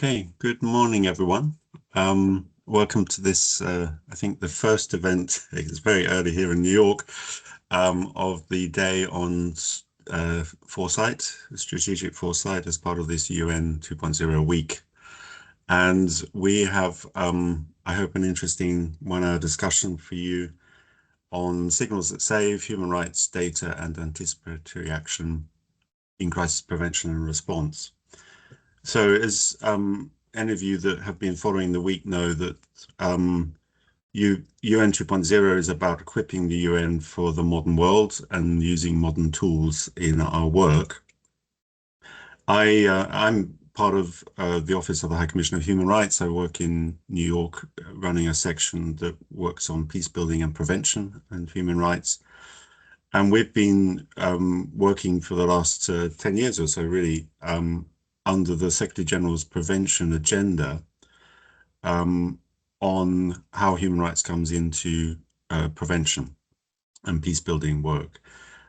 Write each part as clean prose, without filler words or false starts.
Okay, good morning, everyone. Welcome to this, I think the first event, it's very early here in New York, of the day on foresight, strategic foresight as part of this UN 2.0 week. And we have, I hope, an interesting 1-hour discussion for you on signals that save, human rights, data, and anticipatory action in crisis prevention and response. So as any of you that have been following the week know that UN 2.0 is about equipping the UN for the modern world and using modern tools in our work. I'm part of the Office of the High Commissioner of Human Rights. I work in New York running a section that works on peace building and prevention and human rights. And we've been working for the last 10 years or so, really, under the Secretary General's prevention agenda on how human rights comes into prevention and peace building work.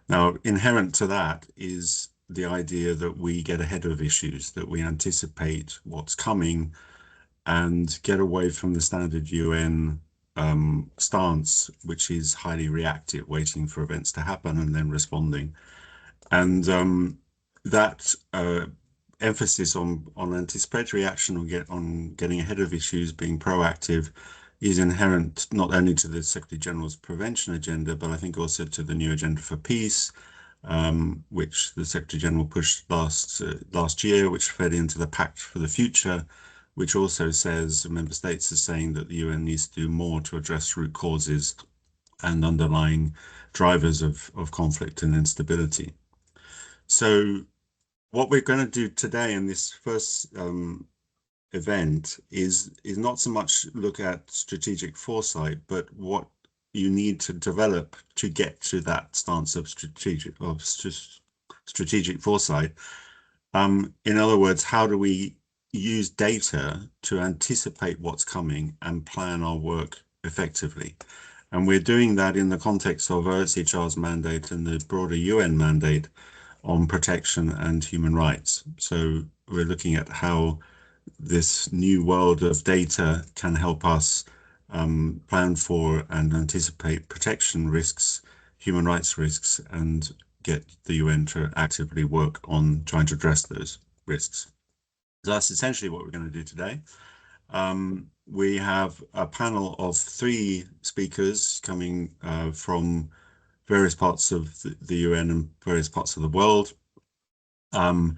Now, inherent to that is the idea that we get ahead of issues, that we anticipate what's coming and get away from the standard UN stance, which is highly reactive, waiting for events to happen and then responding. And that emphasis on anticipatory action, on getting ahead of issues, being proactive, is inherent not only to the Secretary General's prevention agenda, but I think also to the new agenda for peace, which the Secretary General pushed last year, which fed into the Pact for the Future, which also says member states are saying that the UN needs to do more to address root causes and underlying drivers of conflict and instability. So what we're going to do today in this first event is not so much look at strategic foresight, but what you need to develop to get to that stance of strategic foresight. In other words, how do we use data to anticipate what's coming and plan our work effectively? And we're doing that in the context of OHCHR's mandate and the broader UN mandate on protection and human rights. So we're looking at how this new world of data can help us plan for and anticipate protection risks, human rights risks, and get the UN to actively work on trying to address those risks. So that's essentially what we're going to do today. We have a panel of 3 speakers coming from various parts of the UN and various parts of the world. And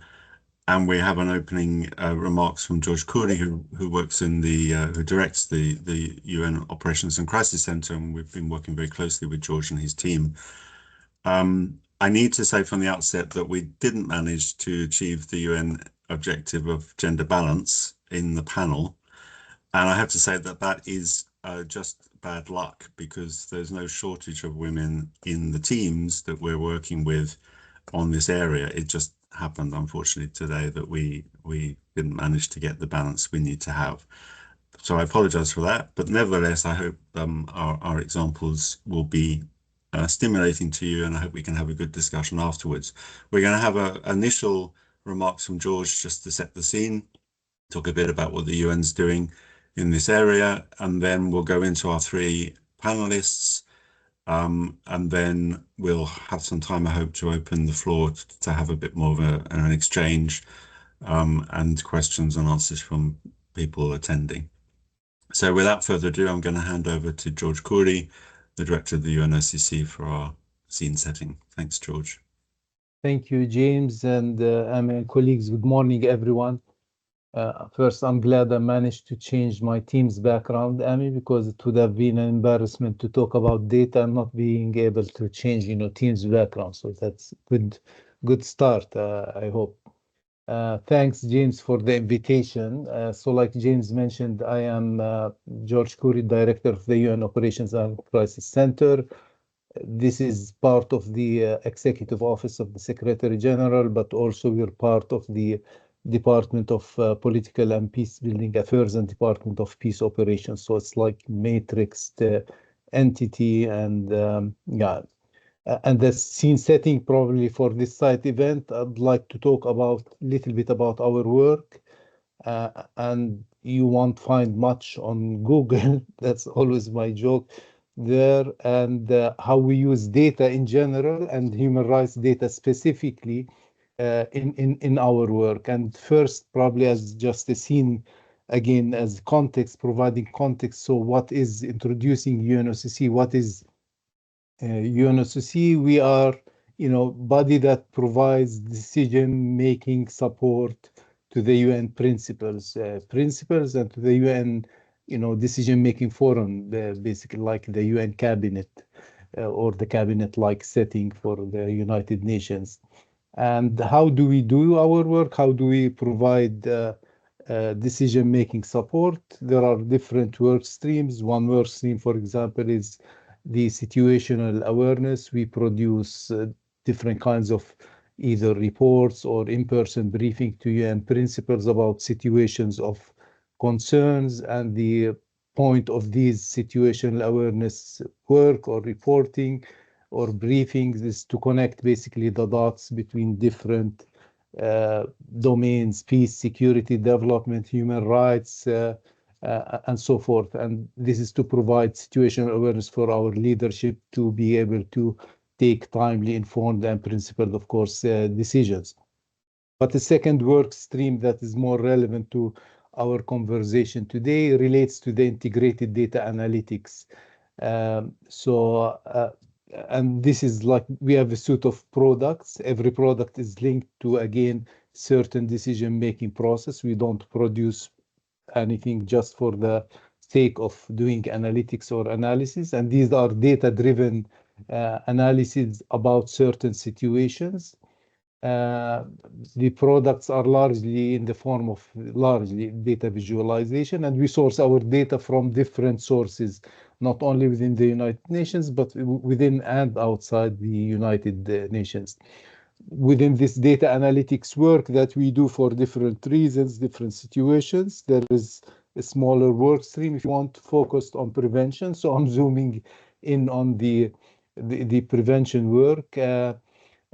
we have an opening remarks from George Khoury, who works in who directs the UN Operations and Crisis Center, and we've been working very closely with George and his team. I need to say from the outset that we didn't manage to achieve the UN objective of gender balance in the panel. And I have to say that that is just bad luck, because there's no shortage of women in the teams that we're working with on this area. It just happened, unfortunately, today that we didn't manage to get the balance we need to have. So I apologize for that, but nevertheless, I hope our examples will be stimulating to you, and I hope we can have a good discussion afterwards. We're going to have initial remarks from George just to set the scene, talk a bit about what the UN's doing in this area, and then we'll go into our 3 panelists, and then we'll have some time, I hope, to open the floor to have a bit more of an exchange and questions and answers from people attending. So without further ado, I'm going to hand over to George Khoury, the director of the UNOCC, for our scene setting. Thanks, George. Thank you, James, and colleagues. Good morning, everyone. First, I'm glad I managed to change my team's background, Amy, because it would have been an embarrassment to talk about data and not being able to change, team's background. So that's good start, I hope. Thanks, James, for the invitation. So like James mentioned, I am George Khoury, Director of the UN Operations and Crisis Center. This is part of the Executive Office of the Secretary General, but also we're part of the Department of Political and Peace Building Affairs and Department of Peace Operations. So it's like matrixed entity, and and the scene setting probably for this site event, I'd like to talk a little bit about our work and you won't find much on Google. That's always my joke there. And how we use data in general and human rights data specifically in our work. And first, probably as just a scene, again, as context, providing context. So what is introducing UNOCC? What is UNOCC? We are, body that provides decision-making support to the UN principles and to the UN, decision-making forum, basically like the UN cabinet or the cabinet-like setting for the United Nations. And how do we do our work? How do we provide decision-making support? There are different work streams. One work stream, for example, is the situational awareness. We produce different kinds of either reports or in-person briefing to UN principals about situations of concerns, and the point of these situational awareness work or reporting or briefings is to connect basically the dots between different domains: peace, security, development, human rights, and so forth. And this is to provide situational awareness for our leadership to be able to take timely, informed, and principled, of course, decisions. But the second work stream that is more relevant to our conversation today relates to the integrated data analytics. And this is like we have a suite of products. Every product is linked to, again, certain decision-making process. We don't produce anything just for the sake of doing analytics or analysis. And these are data-driven analyses about certain situations. The products are largely in the form of largely data visualization, and we source our data from different sources, not only within the United Nations, but within and outside the United Nations. Within this data analytics work that we do for different reasons, different situations, there is a smaller work stream, if you want, focused on prevention. So I'm zooming in on the prevention work.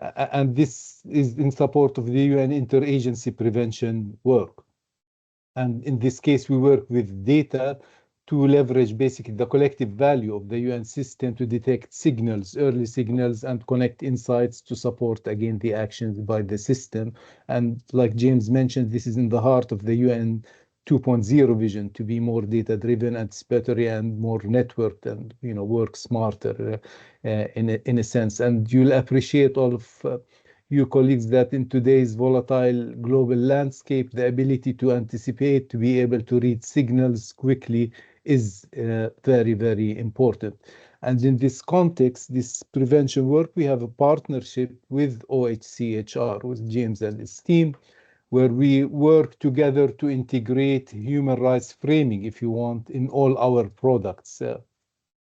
And this is in support of the UN interagency prevention work. And in this case, we work with data to leverage basically the collective value of the UN system to detect signals, early signals, and connect insights to support, again, the actions by the system. And like James mentioned, this is in the heart of the UN 2.0 vision to be more data-driven, anticipatory, and more networked, and work smarter in a sense. And you'll appreciate, all of you colleagues, that in today's volatile global landscape, the ability to anticipate, to be able to read signals quickly is very, very important. And in this context, this prevention work, we have a partnership with OHCHR, with James and his team, where we work together to integrate human rights framing, if you want, in all our products.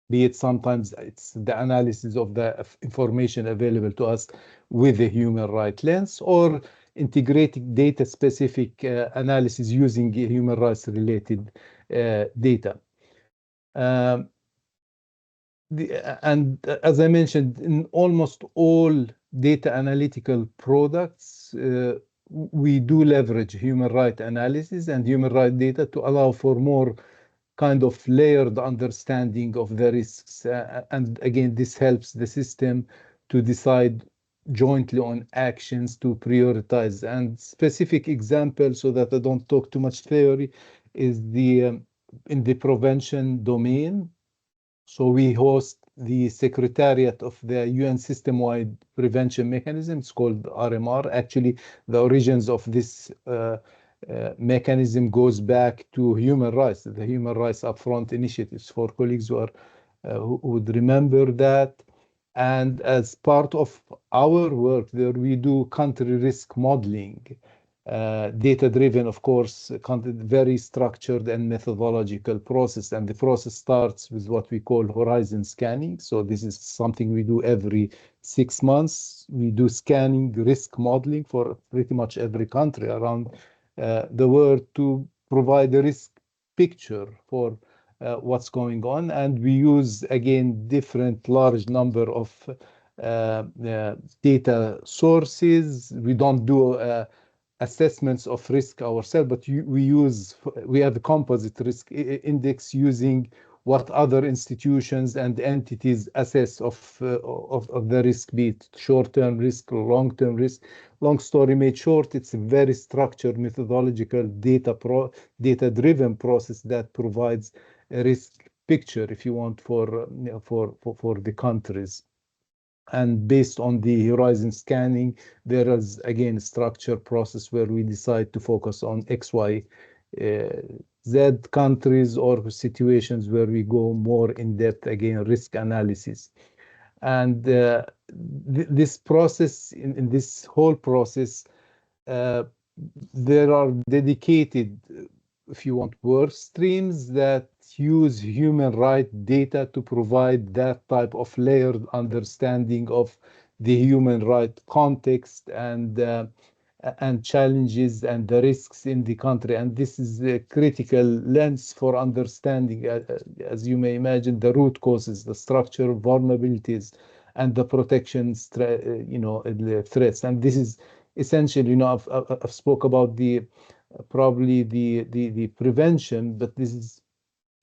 Be it sometimes it's the analysis of the information available to us with a human right lens, or integrating data-specific analysis using human rights-related data. And as I mentioned, in almost all data analytical products, we do leverage human right analysis and human right data to allow for more kind of layered understanding of the risks. And again, this helps the system to decide jointly on actions to prioritize. And specific examples, so that I don't talk too much theory, is the in the prevention domain. So we host the Secretariat of the UN System-Wide Prevention Mechanism. It's called RMR. Actually, the origins of this mechanism goes back to human rights, the Human Rights Upfront initiatives, for colleagues who would remember that. And as part of our work there, we do country risk modeling, data-driven, of course, very structured and methodological process. And the process starts with what we call horizon scanning. So this is something we do every 6 months. We do scanning, risk modeling for pretty much every country around the world to provide a risk picture for what's going on. And we use, again, different large number of data sources. We don't do assessments of risk ourselves, but we have a composite risk index using what other institutions and entities assess of the risk, be it short-term risk or long-term risk. Long story made short, it's a very structured methodological data-driven process that provides a risk picture, if you want, for the countries. And based on the horizon scanning, there is again a structured process where we decide to focus on X, Y, Z countries or situations where we go more in depth, again, risk analysis. And this process, in this whole process, there are dedicated, if you want, work streams that use human right data to provide that type of layered understanding of the human right context and challenges and the risks in the country. And this is a critical lens for understanding, as you may imagine, the root causes, the structural vulnerabilities, and the protection, the threats. And this is essentially, I've spoke about probably the prevention, but this is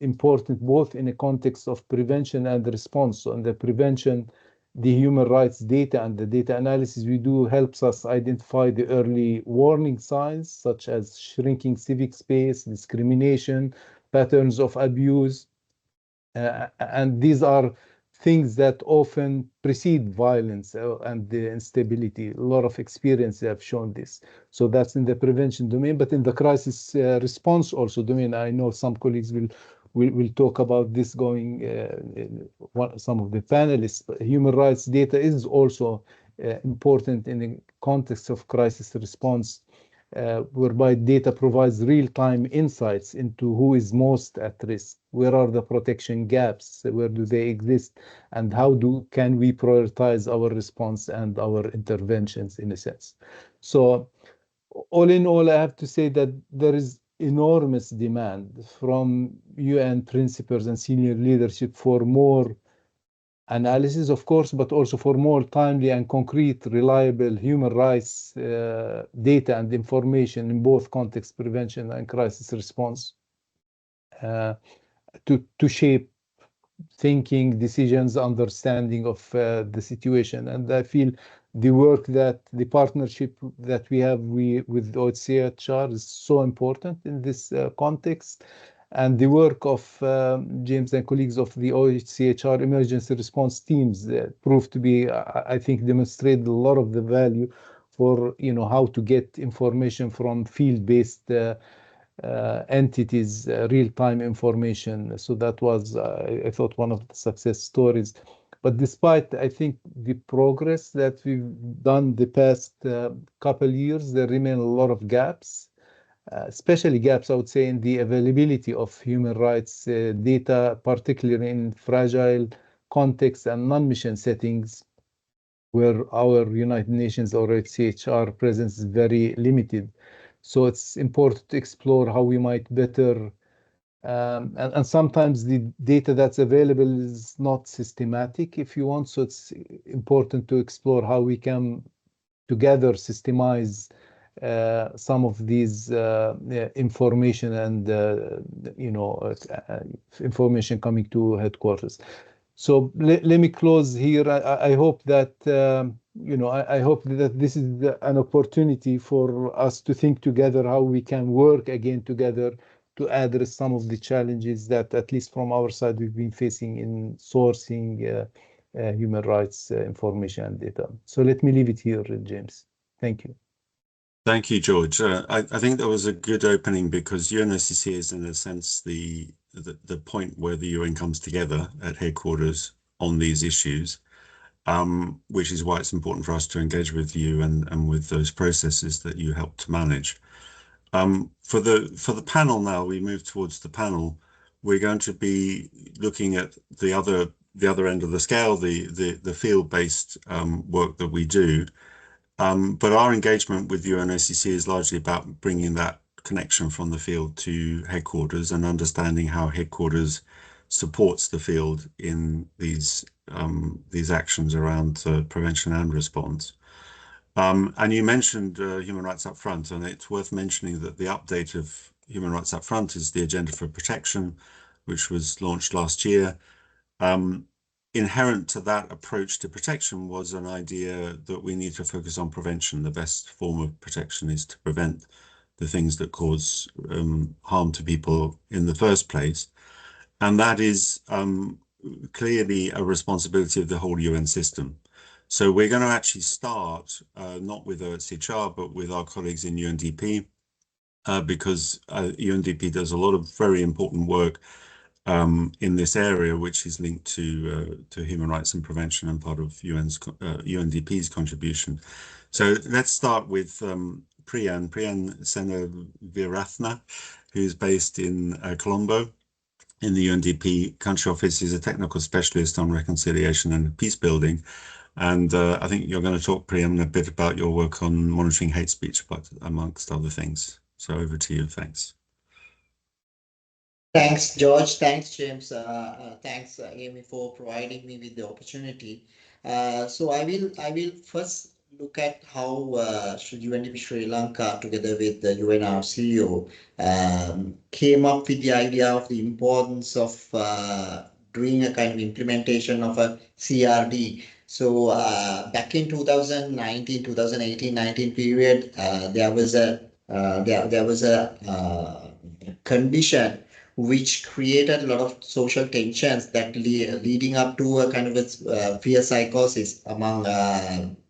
important both in a context of prevention and response. So in the prevention, the human rights data and the data analysis we do helps us identify the early warning signs, such as shrinking civic space, discrimination, patterns of abuse. And these are things that often precede violence and the instability. A lot of experience have shown this. So that's in the prevention domain, but in the crisis response also domain, I know some colleagues will talk about this going, some of the panelists. Human rights data is also important in the context of crisis response, whereby data provides real-time insights into who is most at risk, where are the protection gaps, where do they exist, and how can we prioritize our response and our interventions, in a sense. So all in all, I have to say that there is enormous demand from UN principals and senior leadership for more analysis, of course, but also for more timely and concrete, reliable human rights data and information in both context prevention and crisis response to shape thinking, decisions, understanding of the situation. And I feel the work the partnership that we have with OHCHR is so important in this context. And the work of James and colleagues of the OHCHR emergency response teams proved to be, I think, demonstrated a lot of the value for, how to get information from field-based entities, real-time information. So that was, I thought, one of the success stories. But despite, I think, the progress that we've done the past couple years, there remain a lot of gaps, especially gaps, I would say, in the availability of human rights data, particularly in fragile contexts and non-mission settings, where our United Nations or HCHR presence is very limited. So it's important to explore how we might better, and sometimes the data that's available is not systematic, if you want. So it's important to explore how we can together systemize some of these information and, information coming to headquarters. So let me close here. I hope that, I hope that this is an opportunity for us to think together how we can work again together to address some of the challenges that, at least from our side, we've been facing in sourcing human rights information and data. So let me leave it here, James. Thank you. Thank you, George. I think that was a good opening, because UNOCC is, in a sense, the point where the UN comes together at headquarters on these issues, which is why it's important for us to engage with you and with those processes that you help to manage. For the panel now, we move towards the panel. We're going to be looking at the other end of the scale, the field-based work that we do. But our engagement with UNOCC is largely about bringing that connection from the field to headquarters and understanding how headquarters supports the field in these actions around prevention and response. And you mentioned human rights up front, and it's worth mentioning that the update of human rights up front is the Agenda for Protection, which was launched last year. Inherent to that approach to protection was an idea that we need to focus on prevention. The best form of protection is to prevent the things that cause harm to people in the first place. And that is clearly a responsibility of the whole UN system. So we're going to actually start not with OHCHR, but with our colleagues in UNDP, because UNDP does a lot of very important work in this area, which is linked to human rights and prevention and part of UNDP's contribution. So let's start with Priyan Senaviratne, who's based in Colombo in the UNDP country office. He's a technical specialist on reconciliation and peace building. And I think you're going to talk, Priyan, a bit about your work on monitoring hate speech, but amongst other things. So over to you. Thanks. Thanks, George. Thanks, James. Thanks, Amy, for providing me with the opportunity. So I will first look at how UNDP Sri Lanka, together with the UNRCO, came up with the idea of the importance of doing a kind of implementation of a CRD. So back in 2019, 2018-19 period, there was a condition which created a lot of social tensions that leading up to a kind of a fear psychosis among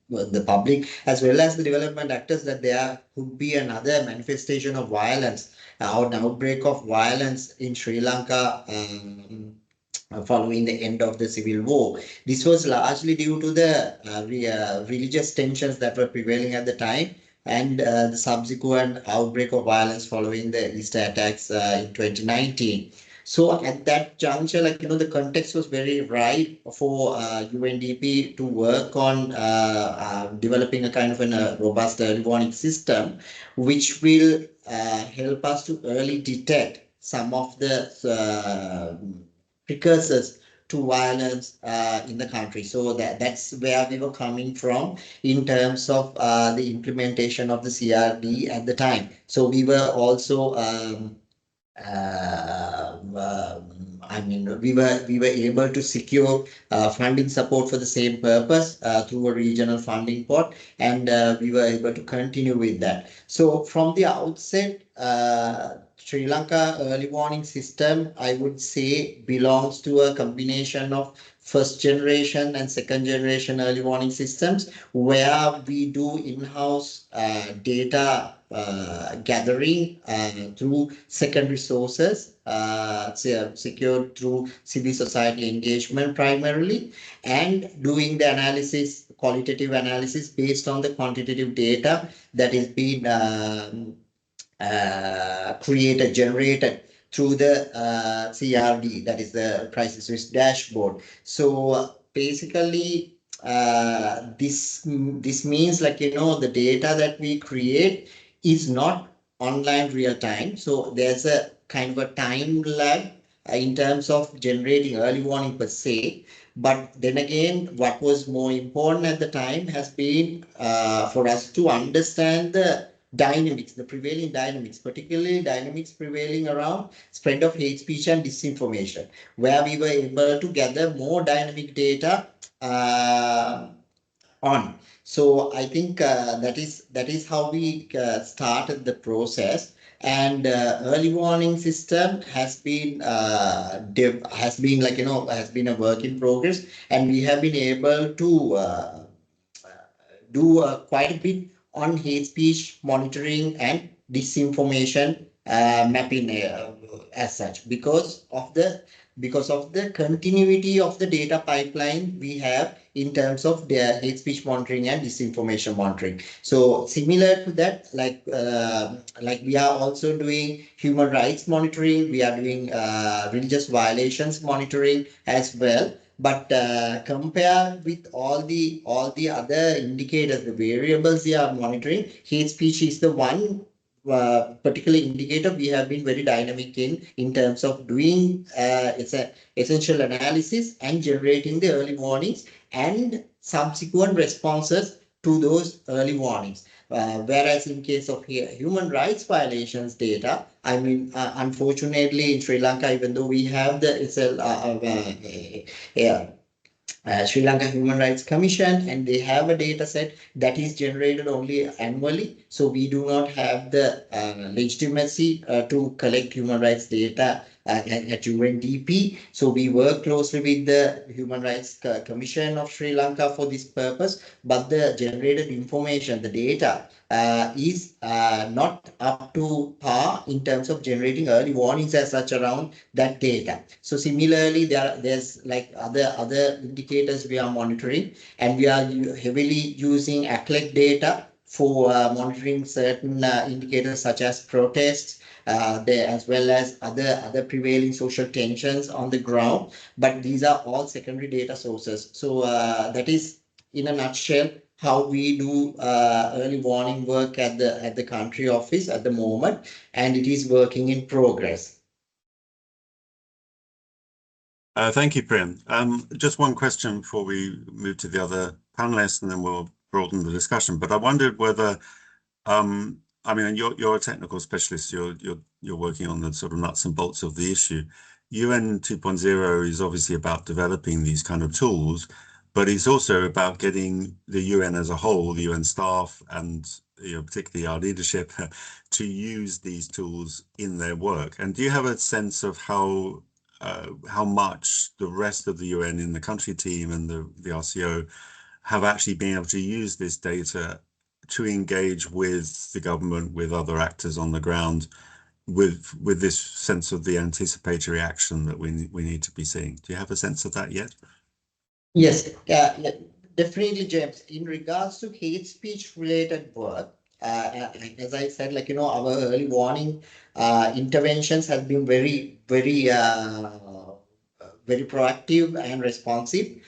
the public, as well as the development actors, that there could be another manifestation of violence or an outbreak of violence in Sri Lanka following the end of the civil war. This was largely due to the religious tensions that were prevailing at the time, and the subsequent outbreak of violence following the Easter attacks in 2019. So at that juncture, the context was very ripe for UNDP to work on developing a kind of a robust early warning system, which will help us to early detect some of the precursors to violence in the country. So that's where we were coming from in terms of the implementation of the CRD at the time. So we were also we were able to secure funding support for the same purpose through a regional funding pot, and we were able to continue with that. So from the outset, Sri Lanka early warning system, I would say, belongs to a combination of first generation and second generation early warning systems, where we do in-house data gathering through secondary sources, secured through civil society engagement primarily, and doing the analysis, qualitative analysis based on the quantitative data that is being generated through the CRD, that is the crisis risk dashboard. So basically, this means, the data that we create is not online real time. So there's a kind of a time lag in terms of generating early warning per se. But then again, what was more important at the time has been for us to understand the dynamics, the prevailing dynamics, particularly dynamics prevailing around spread of hate speech and disinformation, where we were able to gather more dynamic data on. So I think that is how we started the process. And early warning system has been a work in progress, and we have been able to do quite a bit on hate speech monitoring and disinformation mapping as such, because of the continuity of the data pipeline we have in terms of their hate speech monitoring and disinformation monitoring. So similar to that, like we are also doing human rights monitoring, we are doing religious violations monitoring as well. But compared with all the other indicators, the variables we are monitoring, hate speech is the one particular indicator we have been very dynamic in terms of doing it's a essential analysis and generating the early warnings and subsequent responses to those early warnings. Whereas in case of human rights violations data, I mean, unfortunately in Sri Lanka, even though we have the Sri Lanka Human Rights Commission, and they have a data set that is generated only annually. So we do not have the legitimacy to collect human rights data at UNDP. So we work closely with the Human Rights Commission of Sri Lanka for this purpose, but the generated information, the data, is not up to par in terms of generating early warnings as such around that data. So similarly, there's like other indicators we are monitoring, and we are heavily using escalate data for monitoring certain indicators such as protests, as well as other prevailing social tensions on the ground. But these are all secondary data sources. So that is, in a nutshell, how we do early warning work at the country office at the moment, and it is working in progress. Thank you, Prem. Just one question before we move to the other panelists, and then we'll broaden the discussion. But I wondered whether, I mean, you're a technical specialist. You're working on the sort of nuts and bolts of the issue. UN 2.0 is obviously about developing these kind of tools, but it's also about getting the UN as a whole, the UN staff, and particularly our leadership, to use these tools in their work. And do you have a sense of how much the rest of the UN in the country team and the RCO have actually been able to use this data to engage with the government, with other actors on the ground, with this sense of the anticipatory action that we need to be seeing? Do you have a sense of that yet? Yes, definitely, James. In regards to hate speech related work, as I said, like, our early warning interventions have been very proactive and responsive.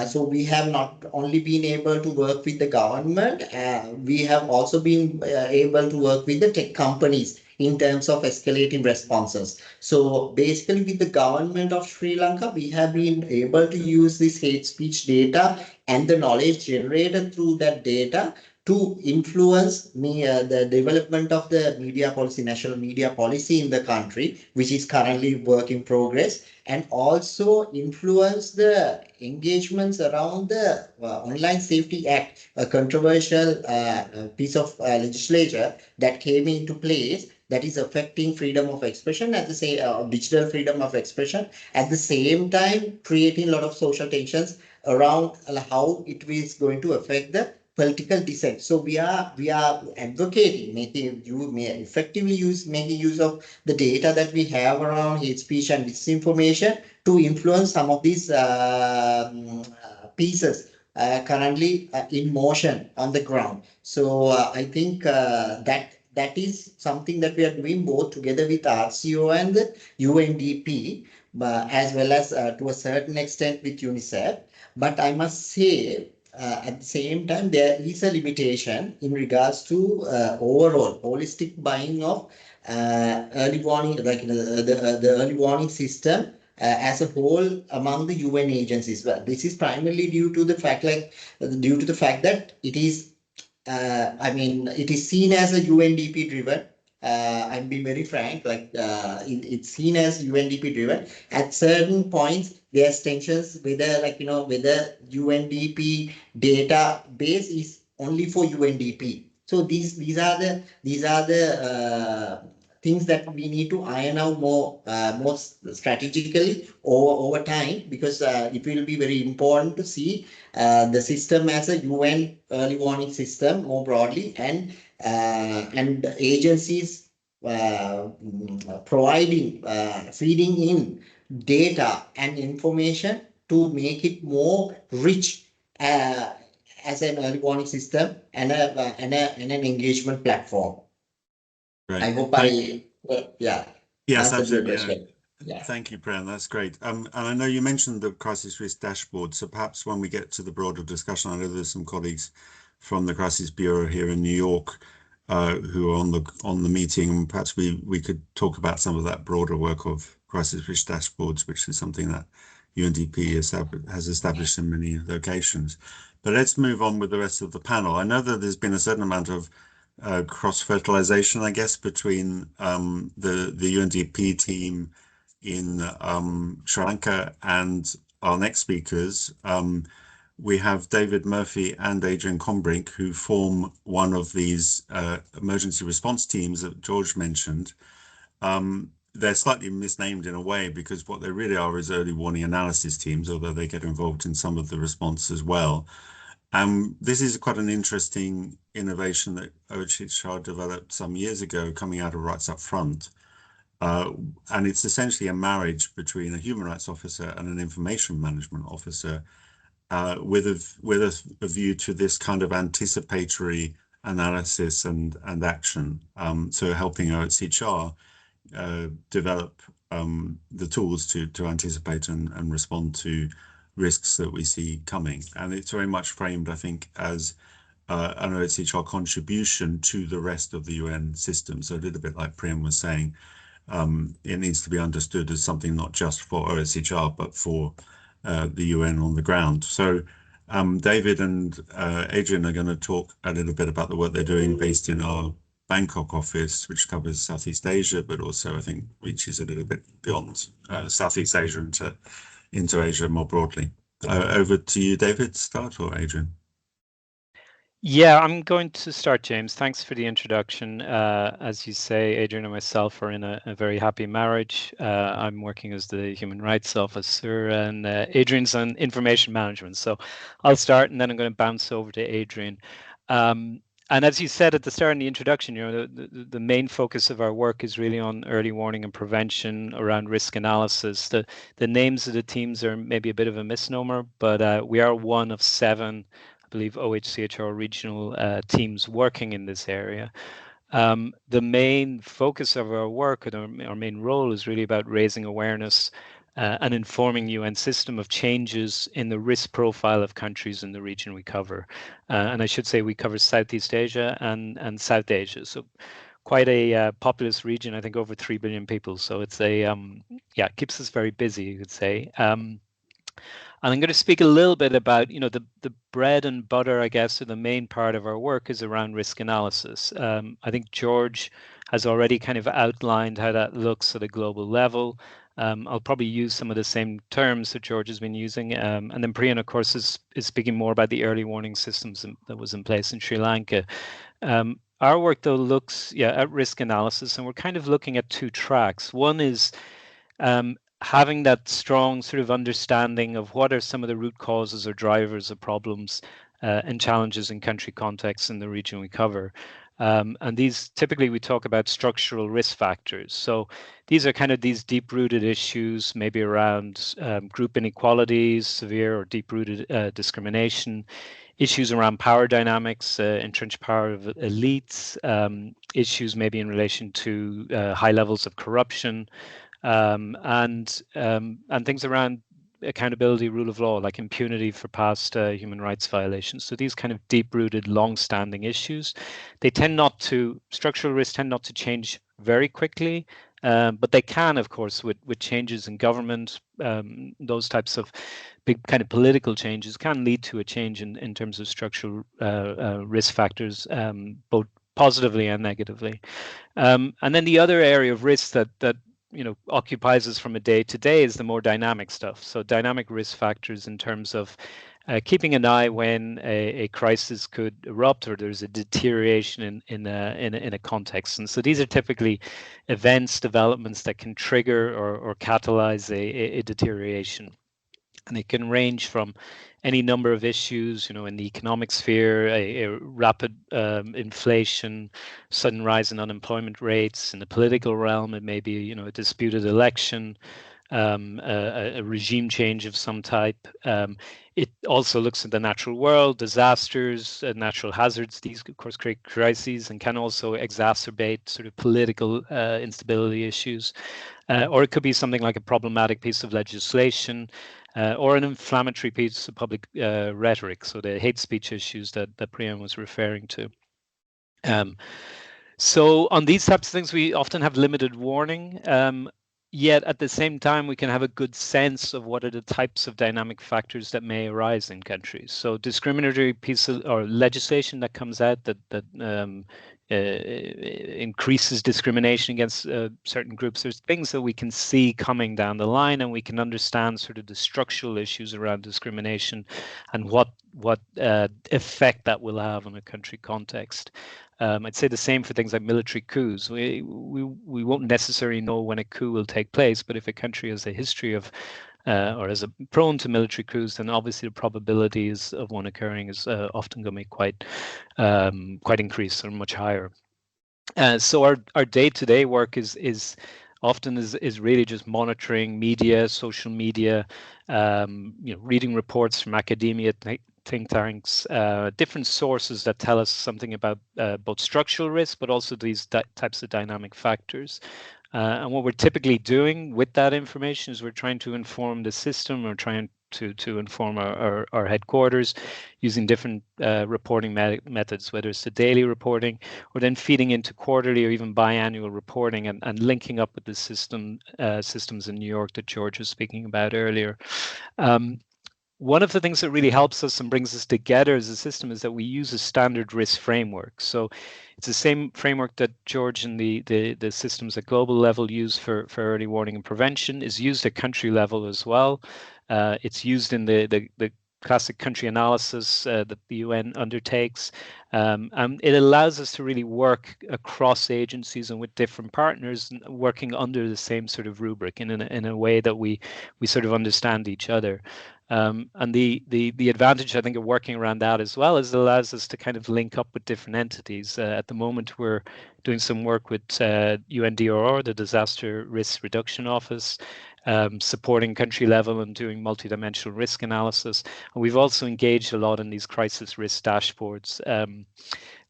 So we have not only been able to work with the government, we have also been able to work with the tech companies in terms of escalating responses. So basically, with the government of Sri Lanka, we have been able to use this hate speech data and the knowledge generated through that data to influence the development of the media policy, national media policy in the country, which is currently work in progress, and also influence the engagements around the Online Safety Act, a controversial piece of legislation that came into place that is affecting freedom of expression, at the same digital freedom of expression, at the same time creating a lot of social tensions around how it is going to affect the political dissent. So we are advocating making use of the data that we have around hate speech and disinformation to influence some of these pieces currently in motion on the ground. So I think that is something that we are doing both together with RCO and the UNDP, as well as to a certain extent with UNICEF. But I must say, at the same time, there is a limitation in regards to overall holistic buying of early warning, like the early warning system as a whole among the UN agencies. But this is primarily due to the fact that it is, I mean, it is seen as a UNDP driven. I'm being very frank, like it's seen as UNDP driven. At certain points, there's tensions whether, like, whether UNDP database is only for UNDP. So these are the things that we need to iron out more strategically over time, because it will be very important to see the system as a UN early warning system more broadly, and agencies providing feeding in data and information to make it more rich as an early warning system and an engagement platform. Right. I hope Yes, absolutely. Yeah. Thank you, Prem. That's great. And I know you mentioned the crisis risk dashboard. So perhaps when we get to the broader discussion, I know there's some colleagues from the Crisis Bureau here in New York who are on the meeting, and perhaps we could talk about some of that broader work of crisis risk dashboards, which is something that UNDP has established in many locations. But let's move on with the rest of the panel. I know that there's been a certain amount of cross-fertilization, I guess, between the UNDP team in Sri Lanka and our next speakers. We have David Murphy and Adrian Combrink, who form one of these emergency response teams that George mentioned. They're slightly misnamed in a way because what they really are is early warning analysis teams, although they get involved in some of the response as well. This is quite an interesting innovation that OHR developed some years ago, coming out of Rights Up Front. And it's essentially a marriage between a human rights officer and an information management officer with a view to this kind of anticipatory analysis and action. So helping OHR develop the tools to anticipate and respond to risks that we see coming. And it's very much framed, I think, as an OHR contribution to the rest of the UN system. So a little bit like Priyam was saying, it needs to be understood as something not just for OHR, but for the UN on the ground. So David and Adrian are going to talk a little bit about the work they're doing based in our Bangkok office, which covers Southeast Asia, but also I think reaches a little bit beyond Southeast Asia into Asia more broadly. Over to you, David, start, or Adrian? Yeah, I'm going to start, James. Thanks for the introduction. As you say, Adrian and myself are in a very happy marriage. I'm working as the Human Rights Officer, and Adrian's on information management. So I'll start, and then I'm going to bounce over to Adrian. And as you said at the start in the introduction, you know, the main focus of our work is really on early warning and prevention around risk analysis. The names of the teams are maybe a bit of a misnomer, but we are one of 7, I believe, OHCHR regional teams working in this area. The main focus of our work, and our main role, is really about raising awareness and informing UN system of changes in the risk profile of countries in the region we cover. And I should say we cover Southeast Asia and South Asia. So quite a populous region, I think over 3 billion people. So it's a, yeah, it keeps us very busy, you could say. And I'm going to speak a little bit about, you know, the bread and butter, I guess, or the main part of our work is around risk analysis. I think George has already kind of outlined how that looks at a global level. I'll probably use some of the same terms that George has been using. And then Priyam, of course, is speaking more about the early warning systems that was in place in Sri Lanka. Our work, though, looks at risk analysis, and we're kind of looking at 2 tracks. One is having that strong sort of understanding of what are some of the root causes or drivers of problems and challenges in country contexts in the region we cover. And these typically we talk about structural risk factors. So these are kind of these deep-rooted issues, maybe around group inequalities, severe or deep-rooted discrimination, issues around power dynamics, entrenched power of elites, issues maybe in relation to high levels of corruption, and things around accountability, rule of law, like impunity for past human rights violations. So these kind of deep-rooted, long-standing issues, they tend not to, structural risks tend not to change very quickly, but they can, of course, with changes in government, those types of big kind of political changes can lead to a change in terms of structural risk factors, both positively and negatively. And then the other area of risk that you know occupies us from a day to day is the more dynamic stuff. So dynamic risk factors in terms of keeping an eye when a crisis could erupt or there's a deterioration in a context. And so these are typically events, developments that can trigger or catalyze a deterioration. And it can range from any number of issues, you know, in the economic sphere, a rapid inflation, sudden rise in unemployment rates. In the political realm, it may be, you know, a disputed election, a regime change of some type. It also looks at the natural world, disasters, natural hazards. These, of course, create crises and can also exacerbate sort of political instability issues. Or it could be something like a problematic piece of legislation, or an inflammatory piece of public rhetoric, so the hate speech issues that Priyam was referring to. So on these types of things, we often have limited warning. Yet at the same time, we can have a good sense of what are the types of dynamic factors that may arise in countries. So discriminatory pieces or legislation that comes out that increases discrimination against certain groups. There's things that we can see coming down the line, and we can understand sort of the structural issues around discrimination and what effect that will have on a country context. I'd say the same for things like military coups. We won't necessarily know when a coup will take place, but if a country has a history of or is prone to military coups, then obviously the probabilities of one occurring is often going to be quite increased or much higher. So our day-to-day work is often really just monitoring media, social media, reading reports from academia, think tanks, different sources that tell us something about both structural risk, but also these types of dynamic factors. And what we're typically doing with that information is we're trying to inform the system, or trying to inform our headquarters using different reporting methods, whether it's the daily reporting or then feeding into quarterly or even biannual reporting, and linking up with the systems in New York that George was speaking about earlier. One of the things that really helps us and brings us together as a system is that we use a standard risk framework. So it's the same framework that George and the systems at global level use for early warning and prevention is used at country level as well. It's used in the classic country analysis that the UN undertakes. And it allows us to really work across agencies and with different partners, working under the same sort of rubric in a way that we sort of understand each other. And the advantage, I think, of working around that as well is it allows us to kind of link up with different entities. At the moment, we're doing some work with UNDRR, the Disaster Risk Reduction Office, supporting country level and doing multidimensional risk analysis. And we've also engaged a lot in these crisis risk dashboards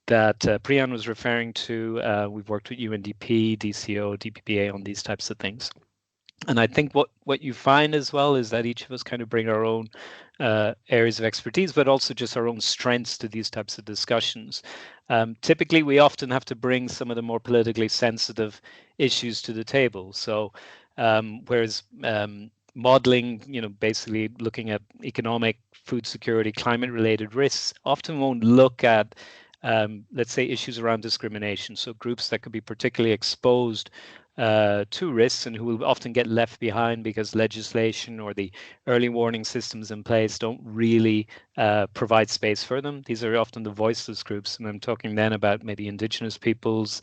that Priyan was referring to. We've worked with UNDP, DCO, DPPA on these types of things. And I think what you find as well is that each of us kind of bring our own areas of expertise, but also just our own strengths to these types of discussions. Typically, we often have to bring some of the more politically sensitive issues to the table. So whereas modeling, basically looking at economic, food security, climate-related risks, often won't look at, let's say, issues around discrimination. So groups that could be particularly exposed to risks and who will often get left behind because legislation or the early warning systems in place don't really provide space for them. These are often the voiceless groups, and I'm talking then about maybe indigenous peoples,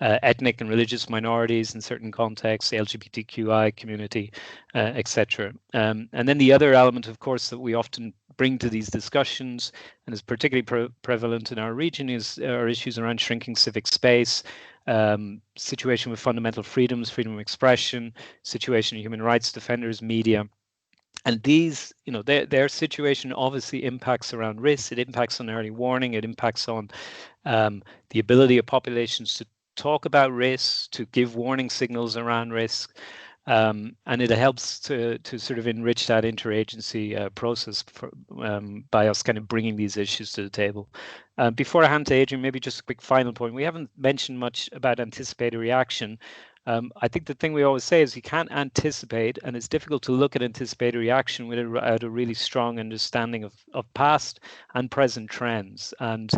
ethnic and religious minorities in certain contexts, the LGBTQI community, etc. And then the other element, of course, that we often bring to these discussions and is particularly prevalent in our region is our issues around shrinking civic space, situation with fundamental freedoms, freedom of expression, situation of human rights defenders, media. And these, their situation obviously impacts around risk. It impacts on early warning. It impacts on the ability of populations to talk about risk, to give warning signals around risk. And it helps to sort of enrich that interagency process by us kind of bringing these issues to the table. Before I hand to Adrian, maybe just a quick final point. We haven't mentioned much about anticipatory action. I think the thing we always say is you can't anticipate, and it's difficult to look at anticipatory action without a really strong understanding of past and present trends. And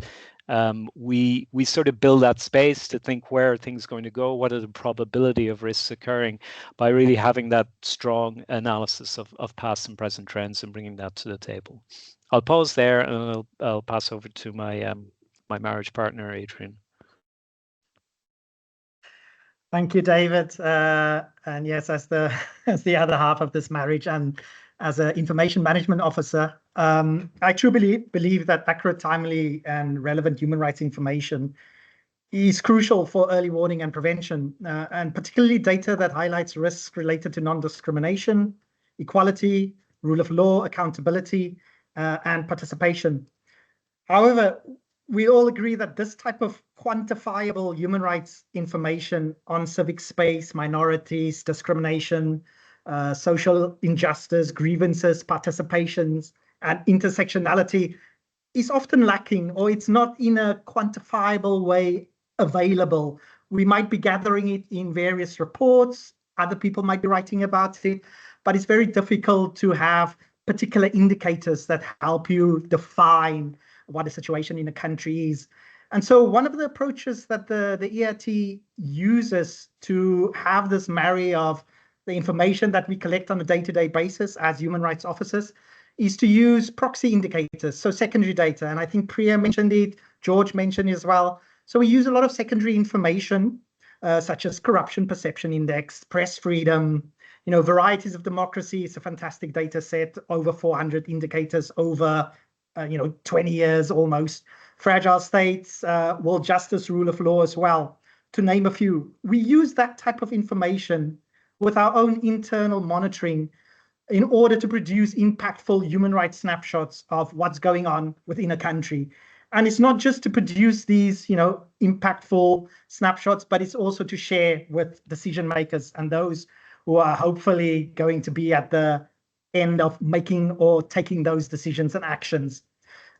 we sort of build that space to think where are things going to go, what are the probability of risks occurring, by really having that strong analysis of past and present trends and bringing that to the table. I'll pause there and I'll pass over to my my marriage partner, Adrian. Thank you, David. And yes, as the other half of this marriage and as an information management officer, I truly believe that accurate, timely, and relevant human rights information is crucial for early warning and prevention, and particularly data that highlights risks related to non-discrimination, equality, rule of law, accountability, and participation. However, we all agree that this type of quantifiable human rights information on civic space, minorities, discrimination, social injustice, grievances, participations, and intersectionality is often lacking, or it's not in a quantifiable way available. We might be gathering it in various reports, other people might be writing about it, but it's very difficult to have particular indicators that help you define what the situation in a country is. And so one of the approaches that the ERT uses to have this marry of the information that we collect on a day-to-day basis as human rights officers is to use proxy indicators, so secondary data. And I think Priya mentioned it, George mentioned it as well. So we use a lot of secondary information, such as corruption perception index, press freedom, varieties of democracy. It's a fantastic data set, over 400 indicators over 20 years almost. Fragile states, world justice, rule of law as well, to name a few. We use that type of information with our own internal monitoring in order to produce impactful human rights snapshots of what's going on within a country. And it's not just to produce these, impactful snapshots, but it's also to share with decision makers and those who are hopefully going to be at the end of making or taking those decisions and actions.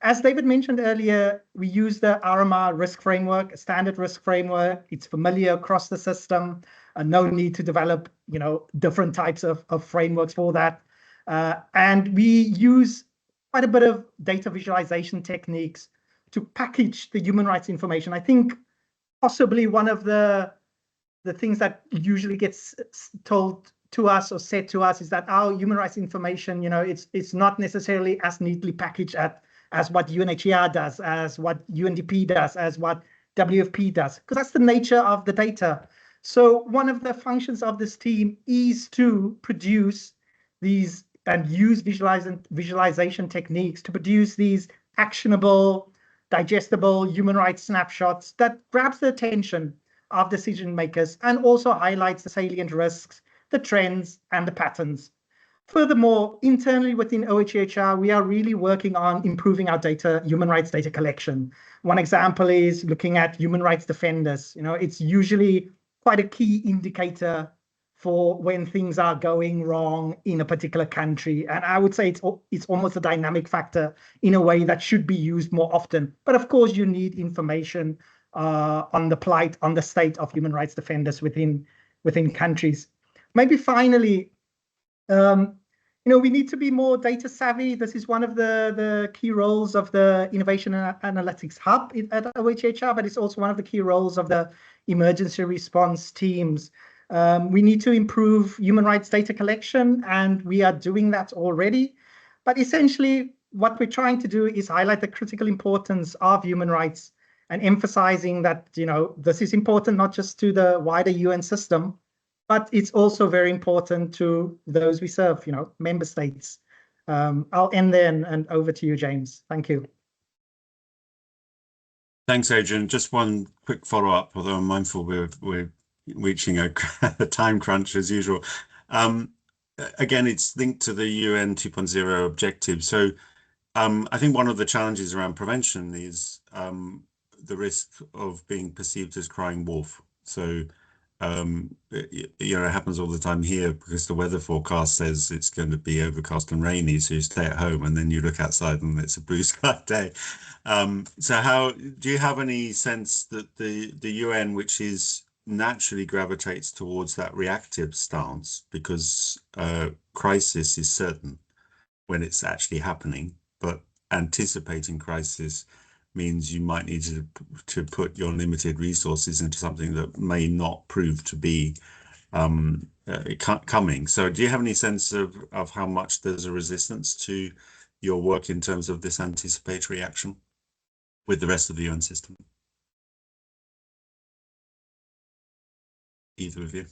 As David mentioned earlier, we use the RMR risk framework, a standard risk framework. It's familiar across the system, and no need to develop, different types of frameworks for that. And we use quite a bit of data visualization techniques to package the human rights information. I think possibly one of the things that usually gets told to us or said to us is that our human rights information, it's not necessarily as neatly packaged as what UNHCR does, as what UNDP does, as what WFP does, because that's the nature of the data. So one of the functions of this team is to produce these and use visualization techniques to produce these actionable, digestible human rights snapshots that grabs the attention of decision makers and also highlights the salient risks, the trends, and the patterns. Furthermore, internally within OHCHR, we are really working on improving our human rights data collection. One example is looking at human rights defenders. It's usually quite a key indicator for when things are going wrong in a particular country. And I would say it's almost a dynamic factor in a way that should be used more often. But of course, you need information on the plight, on the state of human rights defenders within countries. Maybe finally, we need to be more data savvy. This is one of the key roles of the Innovation and Analytics Hub at OHCHR, but it's also one of the key roles of the emergency response teams. We need to improve human rights data collection, and we are doing that already. But essentially, what we're trying to do is highlight the critical importance of human rights and emphasizing that, this is important not just to the wider UN system, but it's also very important to those we serve, member states. I'll end there and over to you, James. Thank you. Thanks, Adrian. Just one quick follow-up, although I'm mindful we're reaching a time crunch as usual. Again, it's linked to the UN 2.0 objective. So I think one of the challenges around prevention is the risk of being perceived as crying wolf. So it happens all the time here because the weather forecast says it's going to be overcast and rainy, so you stay at home and then you look outside and it's a blue sky day. So how do you have any sense that the UN, which is naturally gravitates towards that reactive stance because crisis is certain when it's actually happening, but anticipating crisis means you might need to put your limited resources into something that may not prove to be coming. So do you have any sense of how much there's a resistance to your work in terms of this anticipatory action with the rest of the UN system? Either of you?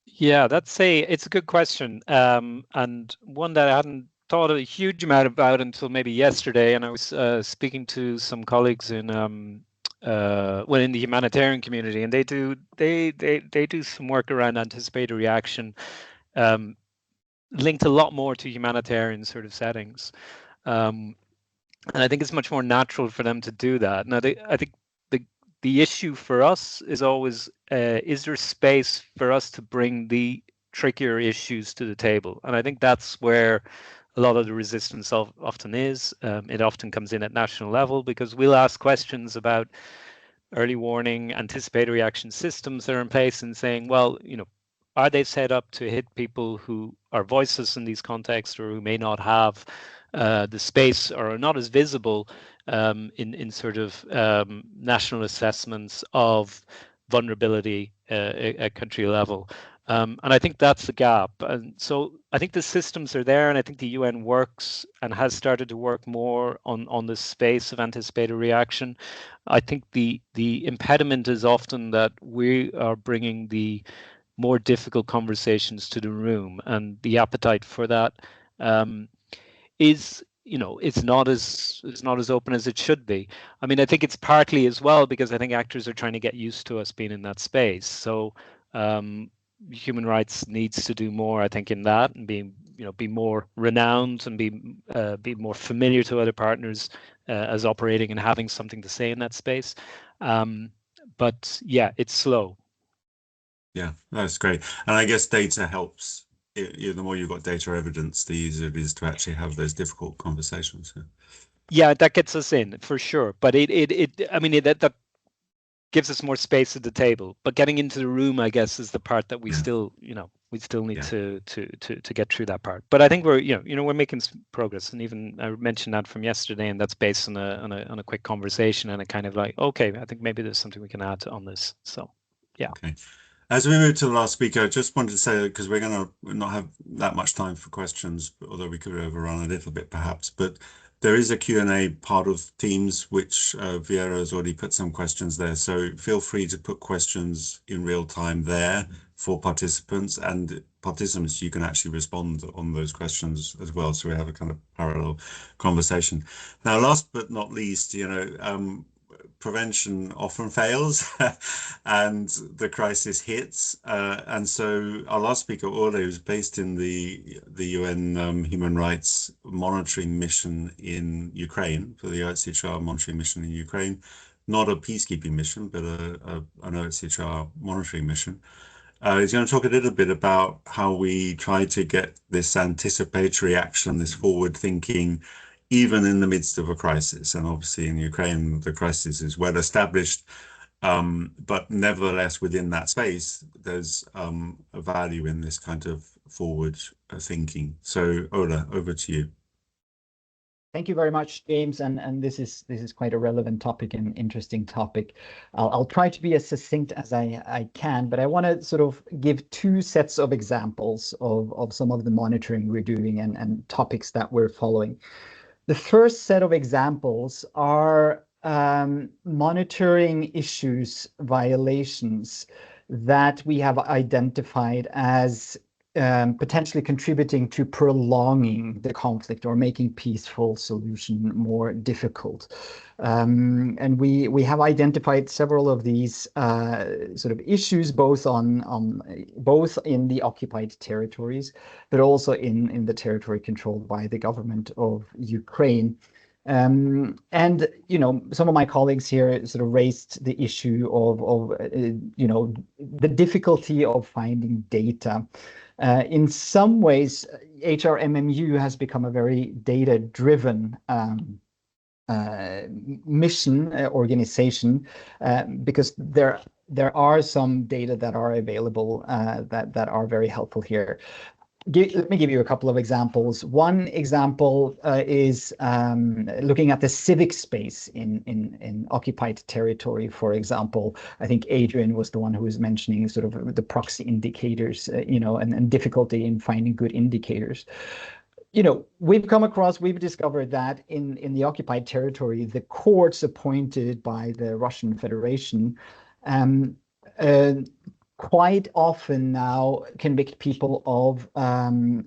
Yeah, it's a good question, and one that I hadn't thought a huge amount about until maybe yesterday. And I was speaking to some colleagues in in the humanitarian community, and they do some work around anticipatory action, linked a lot more to humanitarian sort of settings, and I think it's much more natural for them to do that. Now, I think the issue for us is always, is there space for us to bring the trickier issues to the table? And I think that's where a lot of the resistance often is. It often comes in at national level because we'll ask questions about early warning, anticipatory action systems that are in place and saying, well, are they set up to hit people who are voiceless in these contexts, or who may not have the space, or are not as visible in sort of national assessments of vulnerability at country level? And I think that's the gap. And so I think the systems are there, and I think the UN works and has started to work more on this space of anticipatory reaction. I think the impediment is often that we are bringing the more difficult conversations to the room, and the appetite for that is, it's not as open as it should be. I mean, I think it's partly as well because I think actors are trying to get used to us being in that space. So human rights needs to do more, I think, in that, and be more renowned, and be more familiar to other partners as operating and having something to say in that space. But yeah, it's slow. Yeah, that's great. And I guess data helps. The more you've got data evidence, the easier it is to actually have those difficult conversations. Yeah, that gets us in for sure. But that gives us more space at the table. But getting into the room, I guess, is the part that we still need to get through that part. But I think we're making progress. And even I mentioned that from yesterday, and that's based on a quick conversation, and a kind of like, okay, I think maybe there's something we can add on this. So yeah. Okay. As we move to the last speaker, I just wanted to say, because we're going to not have that much time for questions, although we could overrun a little bit perhaps, but there is a Q&A part of Teams, which Viera has already put some questions there. So feel free to put questions in real time there for participants, and participants, you can actually respond on those questions as well. So we have a kind of parallel conversation. Now, last but not least, prevention often fails and the crisis hits. And so our last speaker, Ole, is based in the UN Human Rights Monitoring Mission in Ukraine, for the OHCHR Monitoring Mission in Ukraine, not a peacekeeping mission, but an OHCHR monitoring mission. He's going to talk a little bit about how we try to get this anticipatory action, this forward thinking, even in the midst of a crisis. And obviously in Ukraine, the crisis is well established, but nevertheless, within that space, there's a value in this kind of forward thinking. So Ola, over to you. Thank you very much, James. And this is quite a relevant topic and interesting topic. I'll try to be as succinct as I can, but I want to sort of give two sets of examples of some of the monitoring we're doing and topics that we're following. The first set of examples are monitoring issues, violations that we have identified as potentially contributing to prolonging the conflict or making peaceful solution more difficult. And we have identified several of these sort of issues, both both in the occupied territories, but also in the territory controlled by the government of Ukraine. And some of my colleagues here sort of raised the issue of the difficulty of finding data. In some ways, HRMMU has become a very data-driven mission organization because there are some data that are available that are very helpful here. Let me give you a couple of examples. One example is looking at the civic space in occupied territory, for example. I think Adrian was the one who was mentioning sort of the proxy indicators, and difficulty in finding good indicators. We've discovered that in the occupied territory, the courts appointed by the Russian Federation quite often now convict people of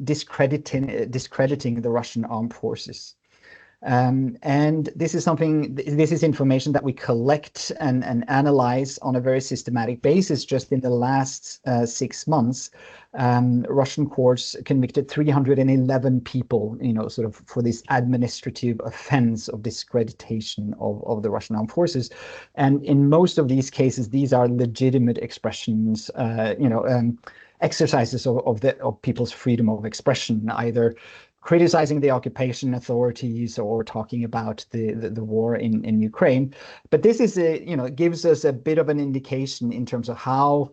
discrediting the Russian armed forces. And this is information that we collect and analyze on a very systematic basis. Just in the last 6 months, Russian courts convicted 311 people, sort of for this administrative offense of discreditation of the Russian armed forces. And in most of these cases, these are legitimate expressions, exercises of people's freedom of expression, either criticizing the occupation authorities or talking about the war in Ukraine. But this is gives us a bit of an indication in terms of how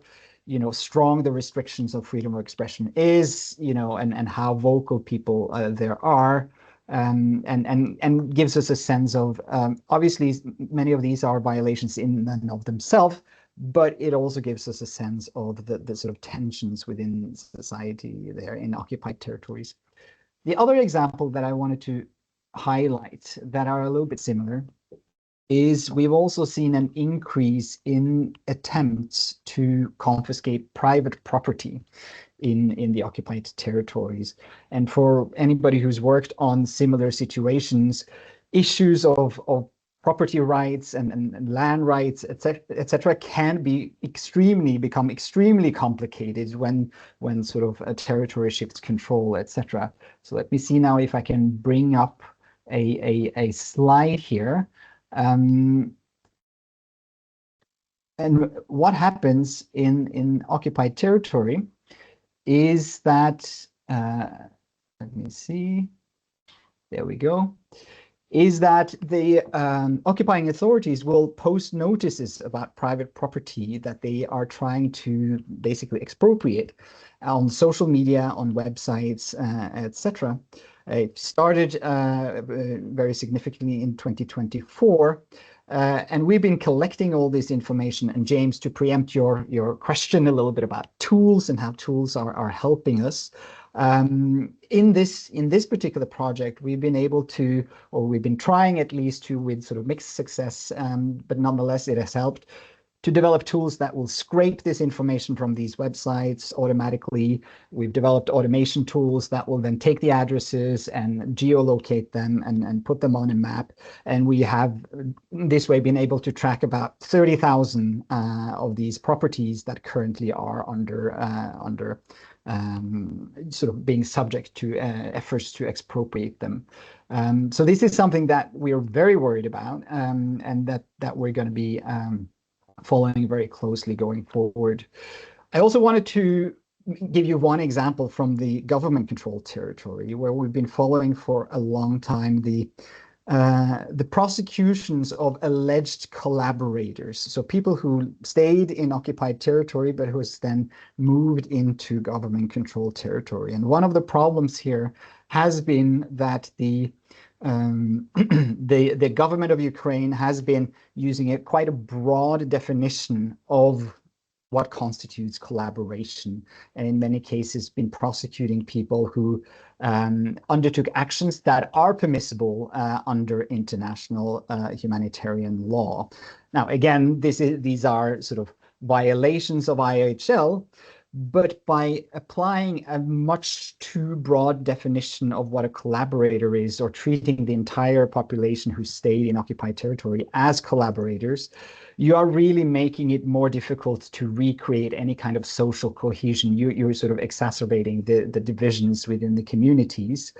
strong the restrictions of freedom of expression is, and how vocal people there are. And gives us a sense of, obviously, many of these are violations in and of themselves, but it also gives us a sense of the sort of tensions within society there in occupied territories. The other example that I wanted to highlight that are a little bit similar is we've also seen an increase in attempts to confiscate private property in the occupied territories. And for anybody who's worked on similar situations, issues of property rights and land rights, etc., can become extremely complicated when sort of a territory shifts control, etc. So let me see now if I can bring up a slide here. And what happens in occupied territory is that, let me see, there we go, is that the occupying authorities will post notices about private property that they are trying to basically expropriate on social media, on websites, etc. It started very significantly in 2024. And we've been collecting all this information. And James, to preempt your question a little bit about tools and how tools are helping us, in this particular project, we've been able to, or we've been trying at least to, with sort of mixed success, but nonetheless it has helped to develop tools that will scrape this information from these websites automatically. We've developed automation tools that will then take the addresses and geolocate them and put them on a map. And we have this way been able to track about 30,000 of these properties that currently are under sort of being subject to efforts to expropriate them. So this is something that we're very worried about, and that we're going to be following very closely going forward. I also wanted to give you one example from the government-controlled territory, where we've been following for a long time the prosecutions of alleged collaborators. So people who stayed in occupied territory, but who has then moved into government-controlled territory. And one of the problems here has been that the government of Ukraine has been using quite a broad definition of what constitutes collaboration, and in many cases been prosecuting people who undertook actions that are permissible under international humanitarian law. Now, again, these are sort of violations of IHL, but by applying a much too broad definition of what a collaborator is, or treating the entire population who stayed in occupied territory as collaborators, you are really making it more difficult to recreate any kind of social cohesion. You're sort of exacerbating the divisions within the communities,